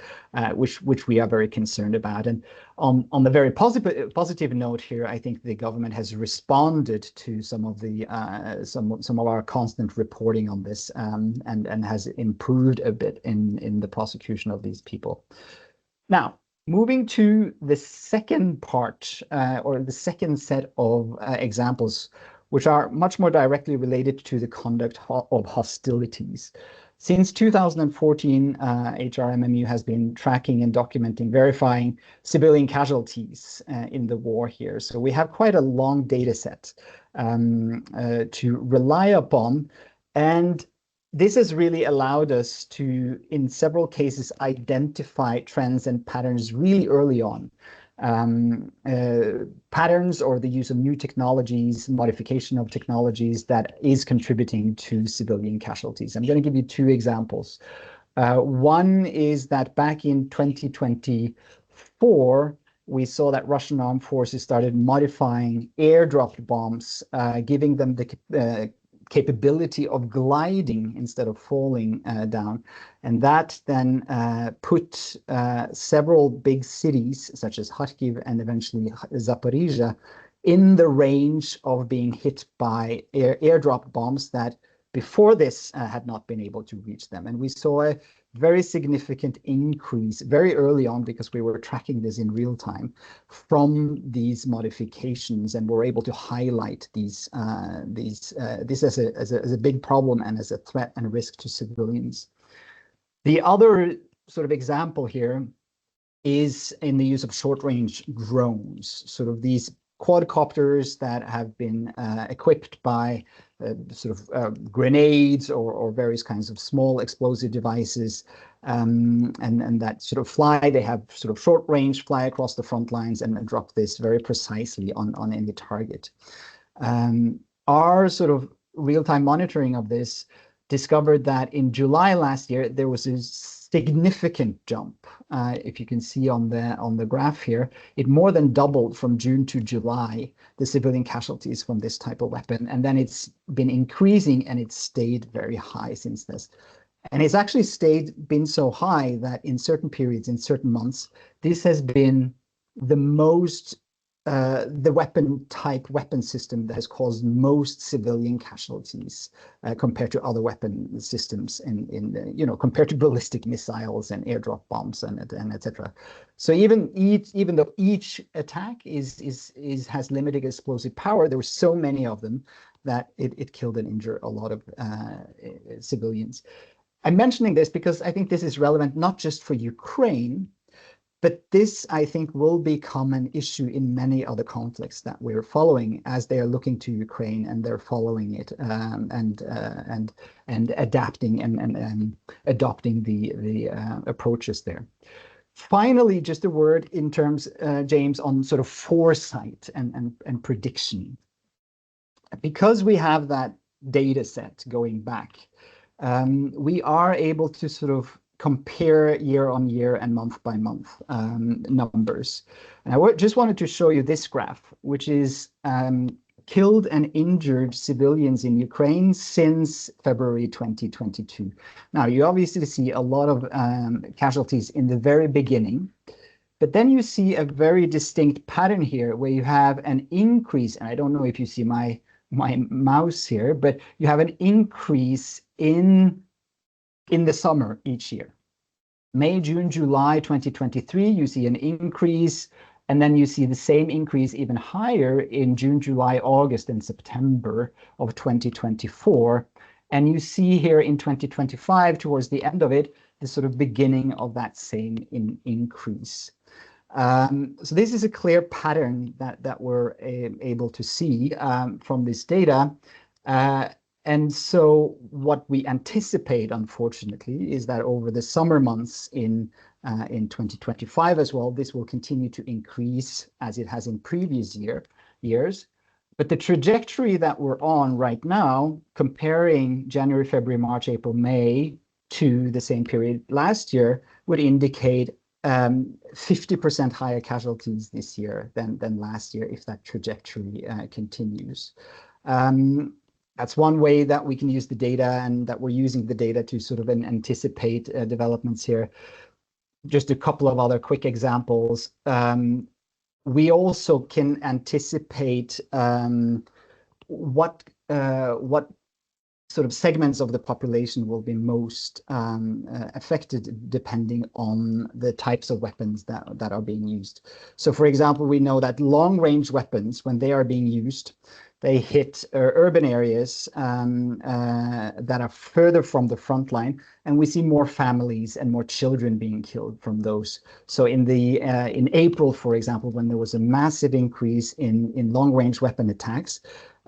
which we are very concerned about. And on the very positive note here, I think the government has responded to some of our constant reporting on this, and has improved a bit in the prosecution of these people. Now, moving to the second part, or the second set of examples, which are much more directly related to the conduct of hostilities. Since 2014, HRMMU has been tracking and documenting, verifying civilian casualties in the war here. So we have quite a long data set to rely upon. And this has really allowed us to, in several cases, identify trends and patterns really early on. Patterns or the use of new technologies, modification of technologies that is contributing to civilian casualties. I'm going to give you two examples. One is that back in 2024, we saw that Russian armed forces started modifying airdropped bombs, giving them the capability of gliding instead of falling down. And that then put several big cities, such as Kharkiv and eventually Zaporizhia, in the range of being hit by airdrop bombs that before this had not been able to reach them. And we saw a very significant increase very early on, because we were tracking this in real time, from these modifications, and were able to highlight this as a big problem and as a threat and risk to civilians. The other sort of example here is in the use of short-range drones, sort of these quadcopters that have been equipped by grenades or various kinds of small explosive devices, and that sort of fly. They have sort of short range, fly across the front lines and drop this very precisely on any target. Our sort of real-time monitoring of this discovered that in July last year, there was a significant jump. If you can see on the graph here, it more than doubled from June to July, the civilian casualties from this type of weapon. And then it's been increasing, and it's stayed very high since this. And it's actually been so high that in certain periods, in certain months, this has been the most the weapon system that has caused most civilian casualties compared to other weapon systems, compared to ballistic missiles and airdrop bombs and etc. So even though each attack has limited explosive power, there were so many of them that it killed and injured a lot of civilians. I'm mentioning this because I think this is relevant not just for Ukraine, but this, I think, will become an issue in many other conflicts that we're following, as they are looking to Ukraine and they're following it and adapting and adopting the approaches there. Finally, just a word in terms, James, on sort of foresight and prediction. Because we have that data set going back, we are able to sort of compare year on year and month by month numbers. And I just wanted to show you this graph, which is killed and injured civilians in Ukraine since February 2022. Now, you obviously see a lot of casualties in the very beginning, but then you see a very distinct pattern here where you have an increase, and I don't know if you see my mouse here, but you have an increase in the summer each year. May, June, July 2023, you see an increase, and then you see the same increase even higher in June, July, August, and September of 2024. And you see here in 2025, towards the end of it, the sort of beginning of that same increase. So this is a clear pattern that we're able to see from this data. And so what we anticipate, unfortunately, is that over the summer months in 2025 as well, this will continue to increase as it has in previous years. But the trajectory that we're on right now, comparing January, February, March, April, May to the same period last year, would indicate 50% higher casualties this year than last year if that trajectory continues. That's one way that we can use the data, and that we're using the data to sort of anticipate developments here. Just a couple of other quick examples. We also can anticipate what sort of segments of the population will be most affected depending on the types of weapons that are being used. So, for example, we know that long-range weapons, when they are being used, they hit urban areas that are further from the front line, and we see more families and more children being killed from those. So in April, for example, when there was a massive increase in long-range weapon attacks,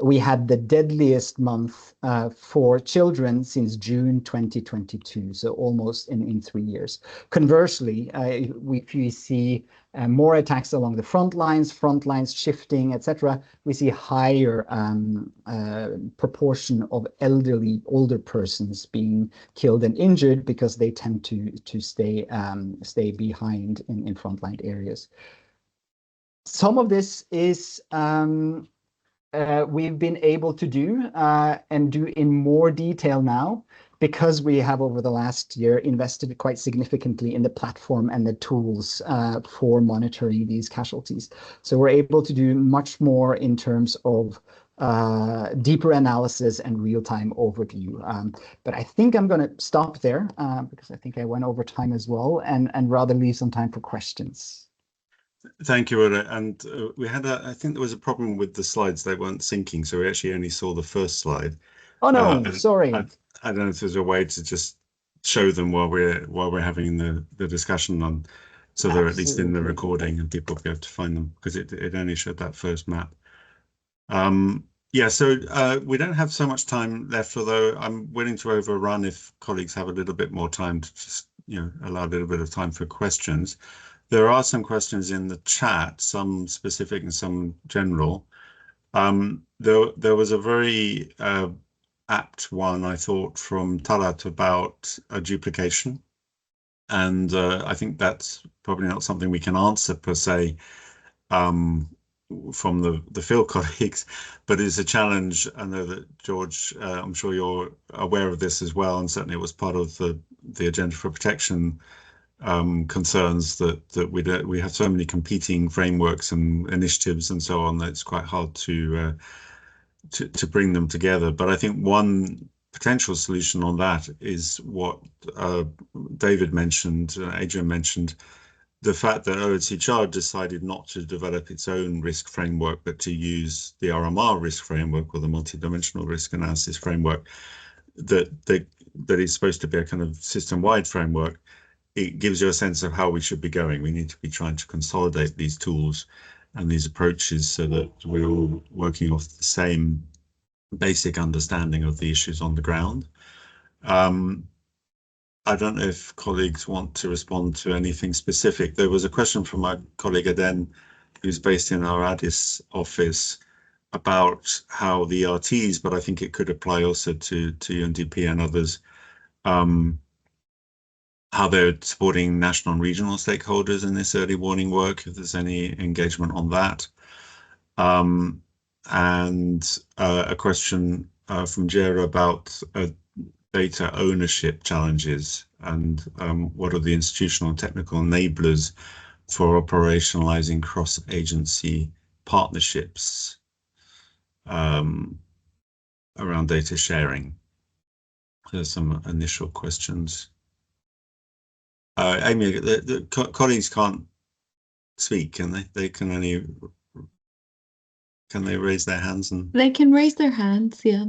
we had the deadliest month for children since June 2022, so almost in 3 years. Conversely, we see more attacks along the front lines shifting, etc. We see higher proportion of older persons being killed and injured because they tend to stay behind in frontline areas. Some of this is we've been able to do and do in more detail now, because we have over the last year invested quite significantly in the platform and the tools for monitoring these casualties. So we're able to do much more in terms of deeper analysis and real-time overview. But I think I'm going to stop there because I think I went over time as well, and rather leave some time for questions. Thank you, Oda. And we had I think there was a problem with the slides. They weren't syncing, so we actually only saw the first slide. Oh no, sorry. I don't know if there's a way to just show them while we're having the discussion on, so they're at least in the recording and people will be able to find them, because it only showed that first map. Yeah, so we don't have so much time left, although I'm willing to overrun if colleagues have a little bit more time to just, allow a little bit of time for questions. There are some questions in the chat, some specific and some general. There was a very apt one, I thought, from Talat about a duplication. And I think that's probably not something we can answer per se from the field colleagues, but it's a challenge. I know that George, I'm sure you're aware of this as well, and certainly it was part of the agenda for protection concerns that we have so many competing frameworks and initiatives and so on that it's quite hard to bring them together. But I think one potential solution on that is what David mentioned, Adrian mentioned, the fact that OHCHR decided not to develop its own risk framework, but to use the RMR risk framework, or the multidimensional risk analysis framework, that is supposed to be a kind of system-wide framework. It gives you a sense of how we should be going. We need to be trying to consolidate these tools and these approaches so that we're all working off the same basic understanding of the issues on the ground. I don't know if colleagues want to respond to anything specific. There was a question from my colleague Aden, who's based in our Addis office, about how the ERTs, but I think it could apply also to UNDP and others, how they're supporting national and regional stakeholders in this early warning work, if there's any engagement on that. And a question from Jera about data ownership challenges and what are the institutional and technical enablers for operationalizing cross-agency partnerships around data sharing. There's some initial questions. Amy, the colleagues can't speak, can they? They can only, can they raise their hands? And they can raise their hands, yeah.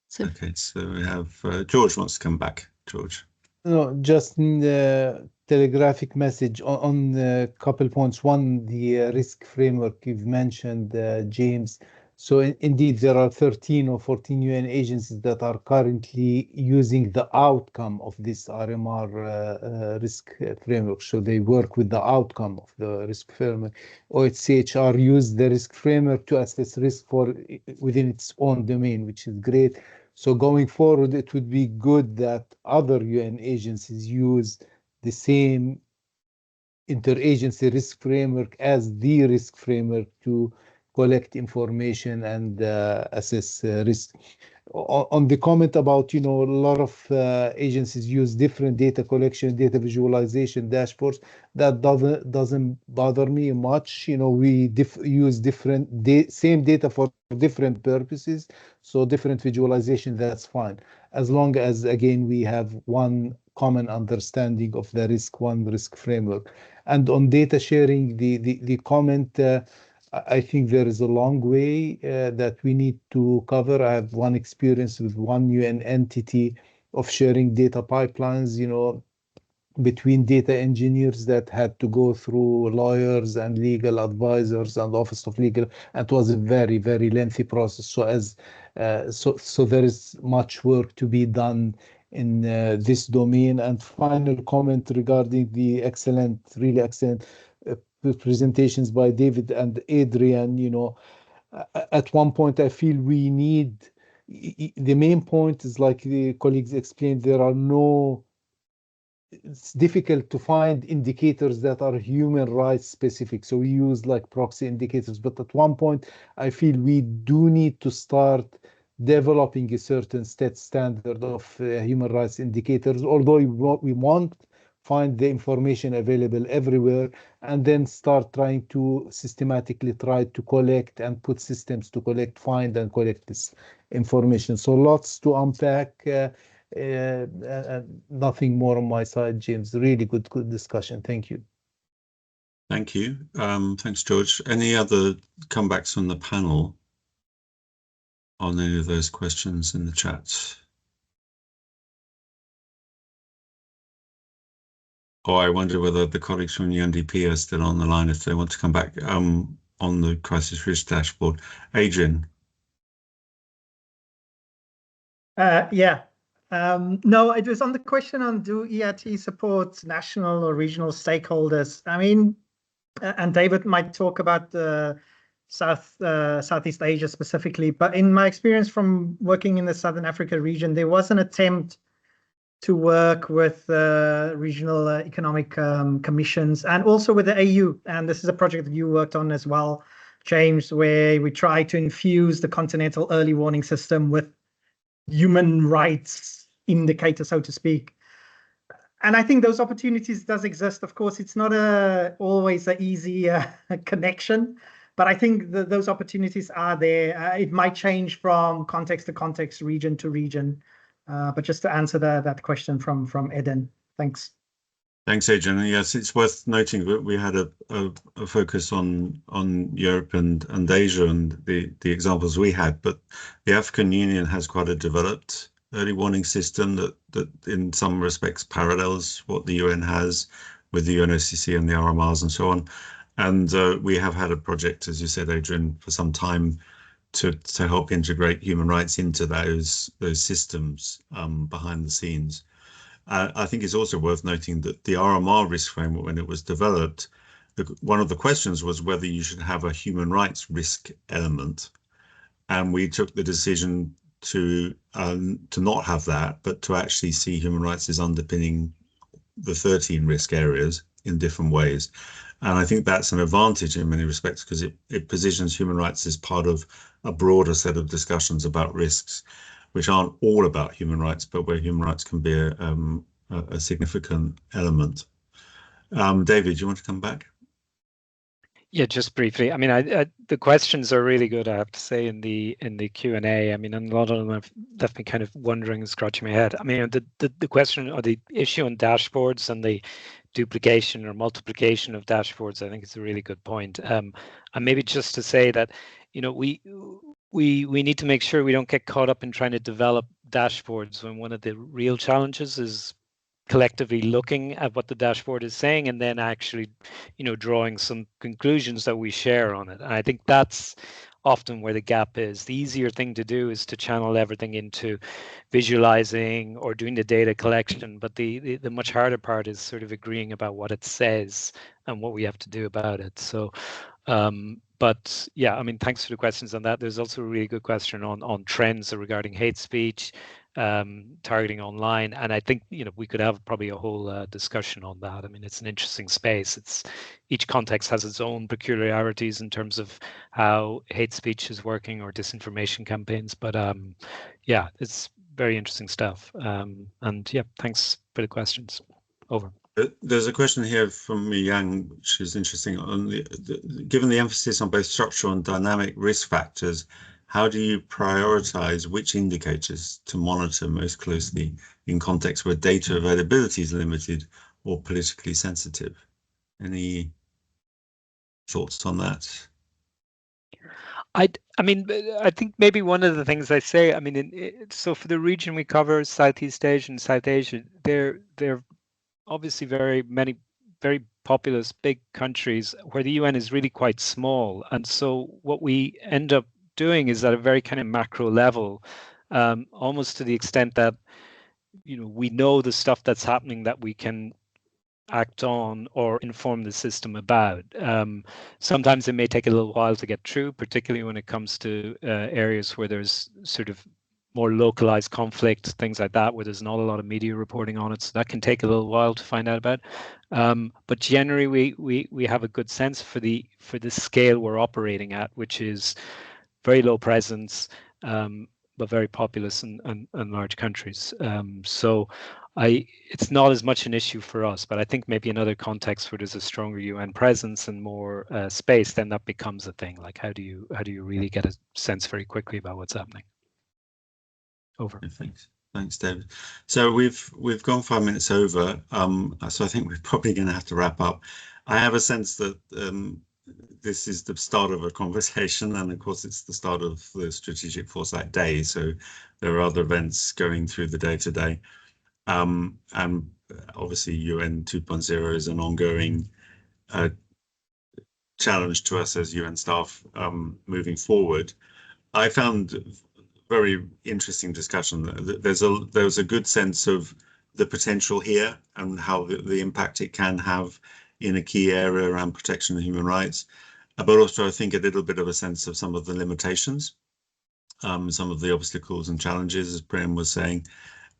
So. Okay, so we have George wants to come back. George. No, just in the telegraphic message on a couple points. One, the risk framework you've mentioned, James. So indeed, there are 13 or 14 UN agencies that are currently using the outcome of this RMR risk framework. So they work with the outcome of the risk framework. OHCHR used the risk framework to assess risk within its own domain, which is great. So going forward, it would be good that other UN agencies use the same interagency risk framework as the risk framework to collect information and assess risk. On the comment about, a lot of agencies use different data collection, data visualization dashboards, that doesn't bother me much. We use same data for different purposes, so different visualization, that's fine, as long as, again, we have one common understanding of the one risk framework. And on data sharing, the comment, I think there is a long way that we need to cover. I have one experience with one UN entity of sharing data pipelines, between data engineers that had to go through lawyers and legal advisors and Office of Legal, and it was a very, very lengthy process. So there is much work to be done in this domain. And final comment regarding the really excellent presentations by David and Adrian. At one point I feel we need, the main point is, like the colleagues explained, it's difficult to find indicators that are human rights specific. So we use like proxy indicators, but at one point I feel we do need to start developing a certain standard of human rights indicators, although we want find the information available everywhere, and then start trying to systematically try to collect and put systems to collect, find and collect this information. So lots to unpack. Nothing more on my side, James. Really good discussion. Thank you. Thank you. Thanks, George. Any other comebacks from the panel on any of those questions in the chat? Or I wonder whether the colleagues from UNDP are still on the line if they want to come back on the crisis risk dashboard. Adrian. Yeah. No, it was on the question on do ERT support national or regional stakeholders. I mean, and David might talk about the Southeast Asia specifically, but in my experience from working in the Southern Africa region, there was an attempt to work with regional economic commissions and also with the AU. And this is a project that you worked on as well, James, where we try to infuse the continental early warning system with human rights indicator, so to speak. And I think those opportunities does exist. Of course, it's not always an easy connection, but I think those opportunities are there. It might change from context to context, region to region. But just to answer that question from Eden, thanks. Thanks, Adrian. Yes, it's worth noting that we had a focus on Europe and Asia and the examples we had, but the African Union has quite a developed early warning system that in some respects parallels what the UN has with the UNOCC and the RMRs and so on. And we have had a project, as you said, Adrian, for some time to help integrate human rights into those systems behind the scenes. I think it's also worth noting that the RMR risk framework, when it was developed, one of the questions was whether you should have a human rights risk element. And we took the decision to not have that, but to actually see human rights as underpinning the 13 risk areas in different ways. And I think that's an advantage in many respects because it positions human rights as part of a broader set of discussions about risks, which aren't all about human rights, but where human rights can be a significant element. David, do you want to come back? Yeah, just briefly. I mean, the questions are really good, I have to say, in the Q&A. I mean, and a lot of them have left me kind of wondering and scratching my head. I mean, the question or the issue on dashboards and the duplication or multiplication of dashboards, I think is a really good point. And maybe just to say that, you know, we need to make sure we don't get caught up in trying to develop dashboards when one of the real challenges is collectively looking at what the dashboard is saying and then actually, you know, drawing some conclusions that we share on it. And I think that's often where the gap is. The easier thing to do is to channel everything into visualizing or doing the data collection, but the much harder part is sort of agreeing about what it says and what we have to do about it. So but yeah, I mean, thanks for the questions on that. There's also a really good question on trends regarding hate speech, targeting online, and I think, you know, we could have probably a whole discussion on that. I mean, it's an interesting space. Each context has its own peculiarities in terms of how hate speech is working or disinformation campaigns, but yeah, it's very interesting stuff. And yeah, thanks for the questions. Over. There's a question here from Yang, which is interesting. Given the emphasis on both structural and dynamic risk factors, how do you prioritize which indicators to monitor most closely in contexts where data availability is limited or politically sensitive? Any thoughts on that? I mean, I think maybe one of the things I say, I mean, so for the region we cover, Southeast Asia and South Asia, they're obviously very populous, big countries where the UN is really quite small. And so what we end up doing is at a very kind of macro level, almost to the extent that, you know, we know the stuff that's happening that we can act on or inform the system about. Sometimes it may take a little while to get through, particularly when it comes to areas where there's sort of more localized conflict, things like that, where there's not a lot of media reporting on it. So that can take a little while to find out about. But generally, we have a good sense for the scale we're operating at, which is very low presence, but very populous and large countries. So it's not as much an issue for us, but I think maybe in other contexts where there's a stronger UN presence and more space, then that becomes a thing. Like how do you really get a sense very quickly about what's happening? Over. Yeah, thanks, David. So we've gone 5 minutes over. So I think we're probably going to have to wrap up. I have a sense that this is the start of a conversation, and of course it's the start of the Strategic Foresight Day. So there are other events going through the day today. And obviously UN 2.0 is an ongoing challenge to us as UN staff moving forward. I found very interesting discussion. There was a good sense of the potential here and how the impact it can have in a key area around protection of human rights, but also I think a little bit of a sense of some of the limitations, some of the obstacles and challenges, as Prem was saying,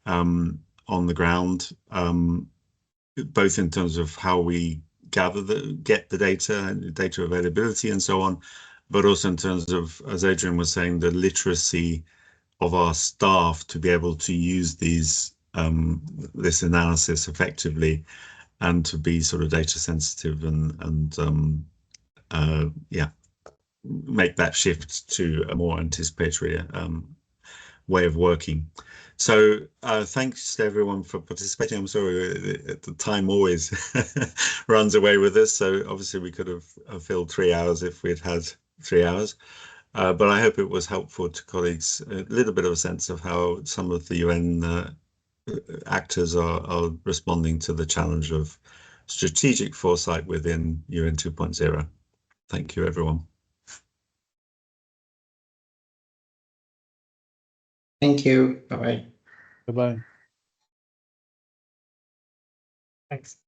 on the ground, both in terms of how we get the data and data availability and so on, but also in terms of, as Adrian was saying, the literacy of our staff to be able to use these this analysis effectively and to be sort of data sensitive and yeah, make that shift to a more anticipatory way of working. So thanks to everyone for participating. I'm sorry, the time always runs away with us. So obviously we could have filled 3 hours if we'd had 3 hours. But I hope it was helpful to colleagues, a little bit of a sense of how some of the UN actors are responding to the challenge of strategic foresight within UN 2.0. Thank you, everyone. Thank you. Bye-bye. Bye-bye. Thanks.